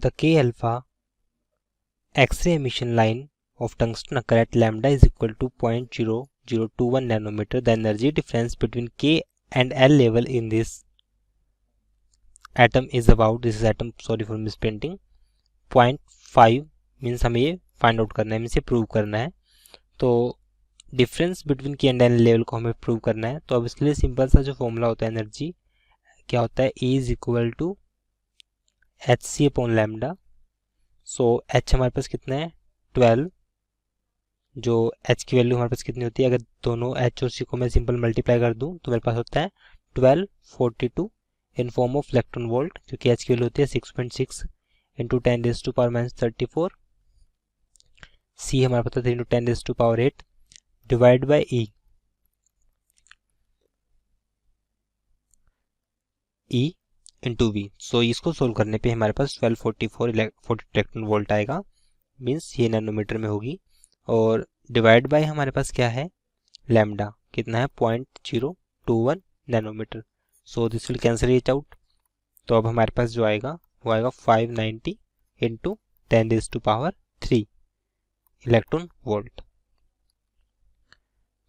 the K alpha X-ray emission line of tungsten occur at lambda is equal to 0.0021 nanometer. The energy difference between K and L level in this atom is about, this is atom, sorry for misprinting, 0.5 means हमें ये find out करना है, means ये prove करना है. तो difference between के and N level को हमें प्रूव करना है. तो अब इसके लिए सिंपल सा जो फॉर्मूला होता है एनर्जी क्या होता है, E is equal to h c upon lambda. So h हमारे पास कितना है 12, जो एच की वैल्यू हमारे पास कितनी होती है, अगर दोनों एच और सी को मैं सिंपल मल्टीप्लाई कर दूं तो मेरे पास होता है 1242 in form of electron volt, क्योंकि एच की वैल्यू होती है 6.6 इंटू 10⁻⁻34. सी हमारा पता था into 10⁻8 divide by E. E into V. So इसको सोल्व करने पे हमारे पास 1244 इलेक्ट्रॉन वोल्ट आएगा, मीन्स ये नैनोमीटर में होगी. और डिवाइड बाय हमारे पास क्या है लैम्डा कितना है 0.021 nanometre. So this will cancel it out. तो अब हमारे पास जो आएगा वो आएगा 590 इंटू 10⁻³ इलेक्ट्रॉन वोल्ट.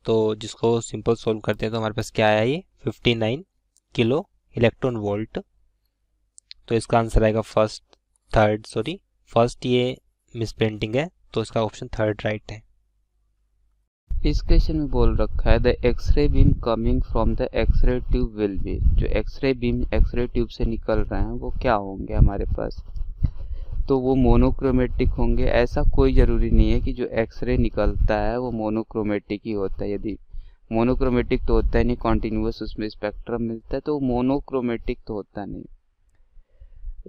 तो जिसको सिंपल सोल्व करते हैं तो हमारे पास क्या आया, ये 59 किलो इलेक्ट्रॉन वोल्ट. तो इसका आंसर आएगा फर्स्ट ये मिसप्रिंटिंग है, तो इसका ऑप्शन थर्ड राइट है. इस क्वेश्चन में बोल रखा है the x-ray beam coming from the x-ray tube will be, जो एक्सरे बीम एक्सरे ट्यूब से निकल रहे हैं वो क्या होंगे हमारे पास, तो वो मोनोक्रोमेटिक होंगे. ऐसा कोई ज़रूरी नहीं है कि जो एक्सरे निकलता है वो मोनोक्रोमेटिक ही होता है. यदि मोनोक्रोमेटिक तो होता है नहीं, कॉन्टिन्यूस उसमें स्पेक्ट्रम मिलता है, तो मोनोक्रोमेटिक तो होता नहीं,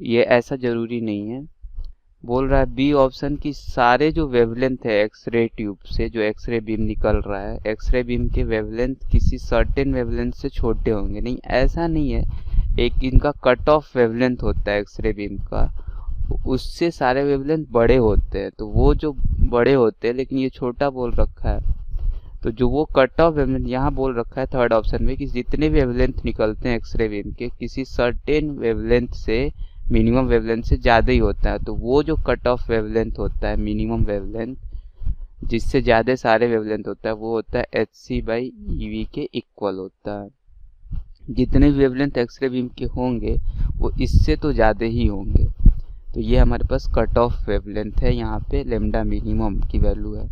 ये ऐसा ज़रूरी नहीं है. बोल रहा है बी ऑप्शन की सारे जो वेवलेंथ है एक्सरे ट्यूब से जो एक्सरे बीम निकल रहा है, एक्सरे बीम के वेवलेंथ किसी सर्टेन वेवलेंथ से छोटे होंगे. नहीं, ऐसा नहीं है. एक इनका कट ऑफ वेवलेंथ होता है एक्सरे बीम का, उससे सारे वेवलेंथ बड़े होते हैं. तो वो जो बड़े होते हैं, लेकिन ये छोटा बोल रखा है, तो जो वो कट ऑफ वेवलेंथ यहाँ बोल रखा है थर्ड ऑप्शन में कि जितने वेवलेंथ निकलते हैं एक्सरे बीम के किसी सर्टेन वेवलेंथ से मिनिमम वेवलेंथ से ज़्यादा ही होता है. तो वो जो कट ऑफ वेवलेंथ होता है मिनिमम वेवलेंथ जिससे ज़्यादा सारे वेवलेंथ होता है वो होता है hc/ev के इक्वल होता है. जितने वेवलेंथ एक्सरे बीम के होंगे वो इससे तो ज़्यादा ही होंगे. तो ये हमारे पास कट ऑफ वेवलेंथ है, यहाँ पे लैम्डा मिनिमम की वैल्यू है.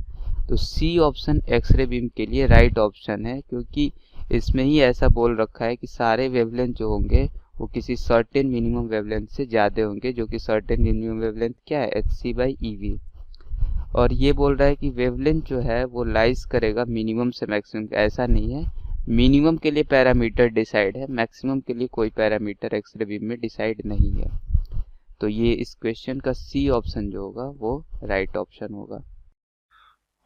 तो सी ऑप्शन एक्सरे बीम के लिए राइट ऑप्शन है, क्योंकि इसमें ही ऐसा बोल रखा है कि सारे वेवलेंथ जो होंगे वो किसी सर्टेन मिनिमम वेवलेंथ से ज़्यादा होंगे, जो कि सर्टेन मिनिमम वेवलेंथ क्या है hc/ev. और ये बोल रहा है कि वेवलेंथ जो है वो लाइज करेगा मिनिमम से मैक्सिमम. ऐसा नहीं है, मिनिमम के लिए पैरामीटर डिसाइड है, मैक्सिमम के लिए कोई पैरामीटर एक्सरे बीम में डिसाइड नहीं है. तो ये इस क्वेश्चन का सी ऑप्शन जो होगा वो राइट ऑप्शन होगा.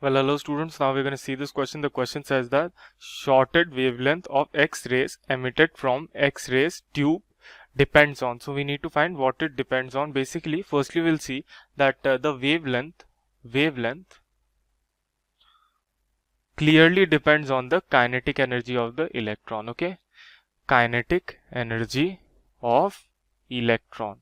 Well, hello students, now we're going to see this question. The question says that shorted wavelength of X-rays emitted from X-rays tube depends on. So we need to find what it depends on. Basically, firstly we'll see that the wavelength clearly depends on the kinetic energy of the electron. Okay, kinetic energy of electron.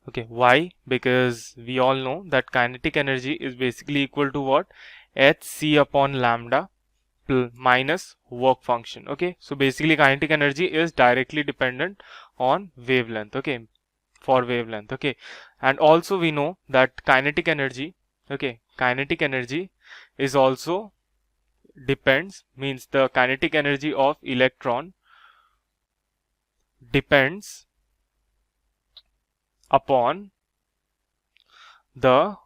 Okay, why? Because we all know that kinetic energy is basically equal to what? hc upon lambda minus work function. Okay, so basically kinetic energy is directly dependent on wavelength. Okay, for wavelength. Okay, and also we know that kinetic energy, okay, kinetic energy is also depends, means the kinetic energy of electron depends upon the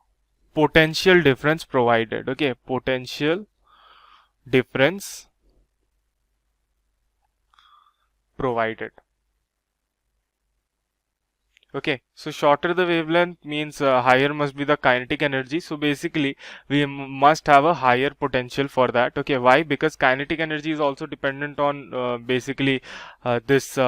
potential difference provided. Okay, potential difference provided. Okay, so shorter the wavelength means higher must be the kinetic energy. So basically we must have a higher potential for that. Okay, why? Because kinetic energy is also dependent on basically this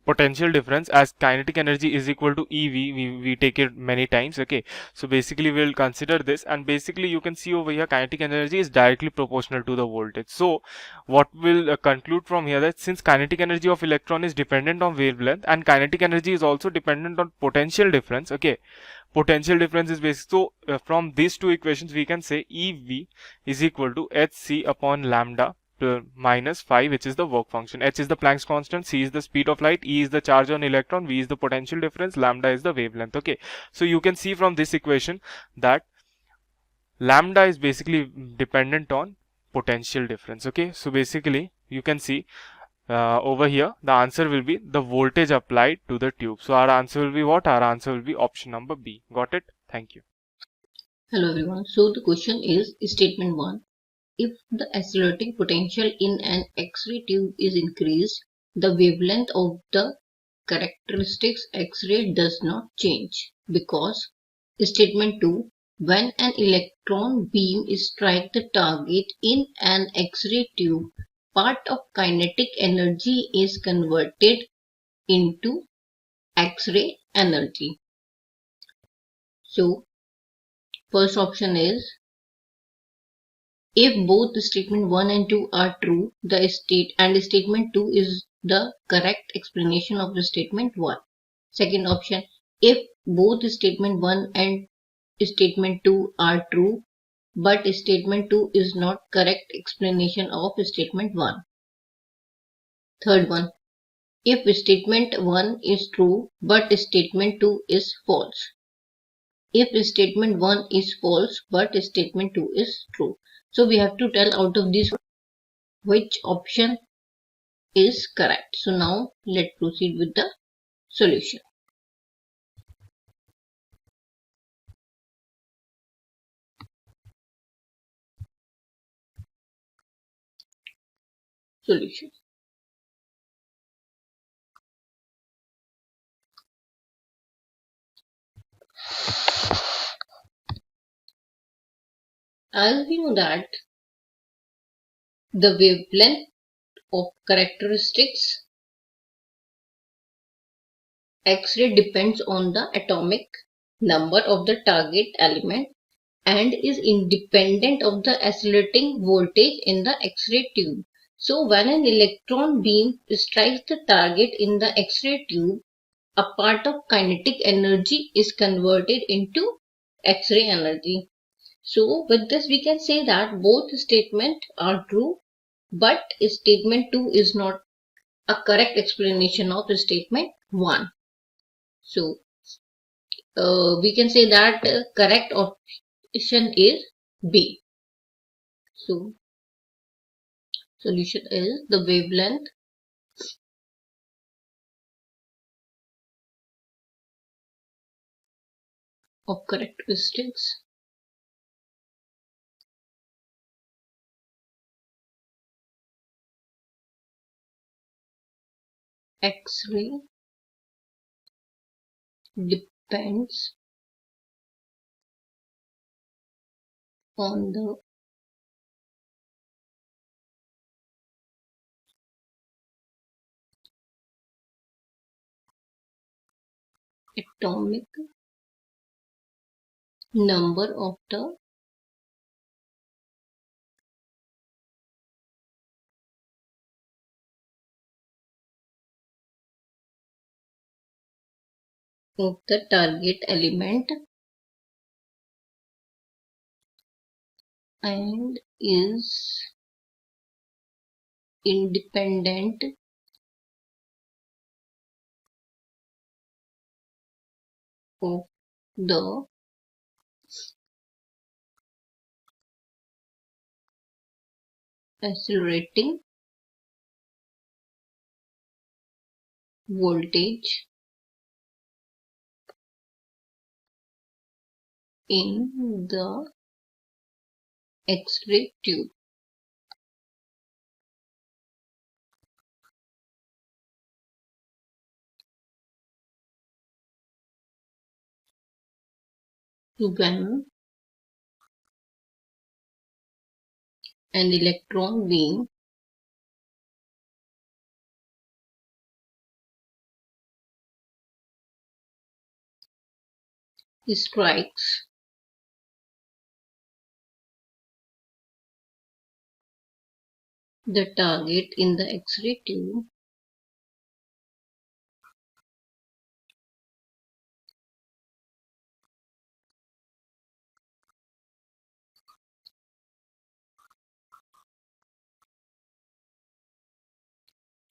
potential difference, as kinetic energy is equal to EV, we take it many times. Okay, so basically we'll consider this, and basically you can see over here kinetic energy is directly proportional to the voltage. So what we'll conclude from here, that since kinetic energy of electron is dependent on wavelength and kinetic energy is also dependent on potential difference. Okay, potential difference is basic. So from these two equations we can say EV is equal to hc upon lambda minus phi, which is the work function. H is the Planck's constant, c is the speed of light, E is the charge on electron, V is the potential difference, lambda is the wavelength. Okay, so you can see from this equation that lambda is basically dependent on potential difference. Okay, so basically you can see over here the answer will be the voltage applied to the tube. So our answer will be what? Our answer will be option number B. Got it? Thank you. Hello everyone. So the question is statement 1. If the accelerating potential in an X-ray tube is increased, the wavelength of the characteristics X-ray does not change, because statement 2. When an electron beam strikes the target in an X-ray tube, part of kinetic energy is converted into X-ray energy. So first option is, if both statement 1 and 2 are true, the statement 2 is the correct explanation of the statement 1. Second option, if both statement 1 and statement 2 are true, but statement 2 is not correct explanation of statement 1. Third one, if statement 1 is true, but statement 2 is false. If statement 1 is false, but statement 2 is true. So we have to tell out of these which option is correct. So now let's proceed with the solution. Solution. As we know that the wavelength of characteristics X-ray depends on the atomic number of the target element and is independent of the accelerating voltage in the X-ray tube. So when an electron beam strikes the target in the X-ray tube, a part of kinetic energy is converted into X-ray energy. So with this we can say that both statements are true, but statement 2 is not a correct explanation of statement 1. So we can say that correct option is B. So solution is the wavelength of characteristics X-ray depends on the atomic number of the target element and is independent of the accelerating voltage in the X-ray tube. When an electron beam strikes the target in the X-ray tube,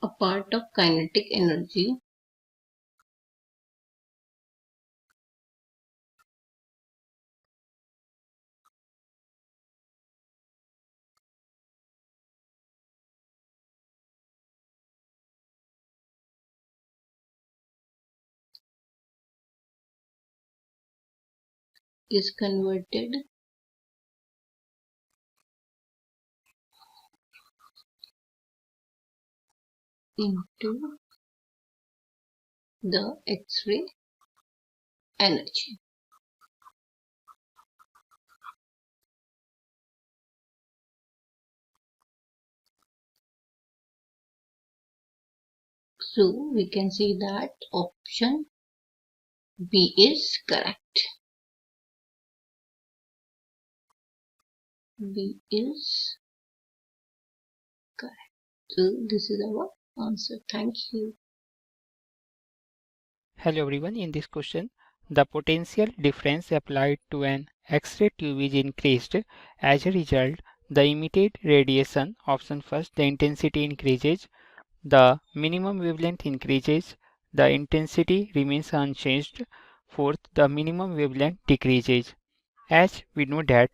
a part of kinetic energy is converted into the X-ray energy. So we can see that option B is correct. B is correct. So this is our answer. Thank you. Hello everyone, in this question, the potential difference applied to an X-ray tube is increased. As a result, the emitted radiation, option first, the intensity increases, the minimum wavelength increases, the intensity remains unchanged. Fourth, the minimum wavelength decreases. As we know that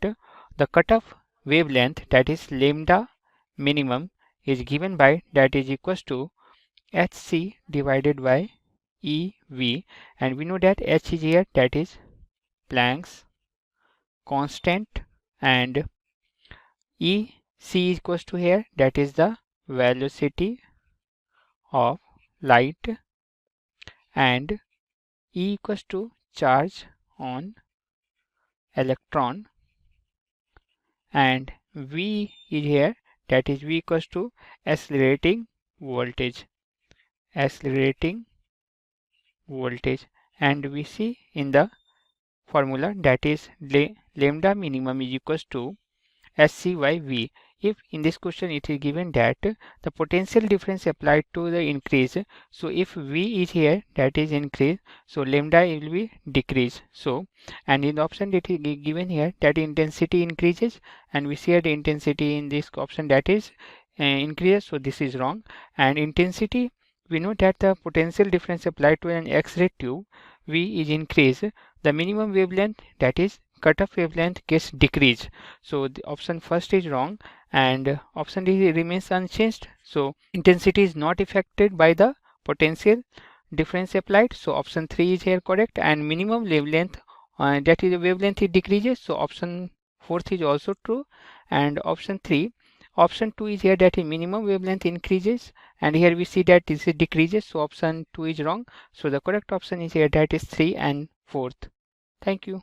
the cutoff wavelength, that is lambda minimum, is given by, that is equals to Hc divided by EV, and we know that H is here, that is Planck's constant, and EC is equals to here, that is the velocity of light, and E equals to charge on electron, and V is here, that is V equals to accelerating voltage, and we see in the formula, that is lambda minimum is equals to SCYV. If in this question it is given that the potential difference applied to the increase, so if V is here, that is increase, so lambda will be decrease. So, and in the option that is given here, that intensity increases, and we see here the intensity in this option, that is increases, so this is wrong. And intensity, we know that the potential difference applied to an X-ray tube, V is increase, the minimum wavelength, that is cutoff wavelength, gets decreased. So the option first is wrong, and option D remains unchanged. So intensity is not affected by the potential difference applied. So option 3 is here correct, and minimum wavelength, that is the wavelength, it decreases. So option 4th is also true, and option 3. Option 2 is here, that is minimum wavelength increases, and here we see that this is decreases. So option 2 is wrong. So the correct option is here, that is 3 and 4th. Thank you.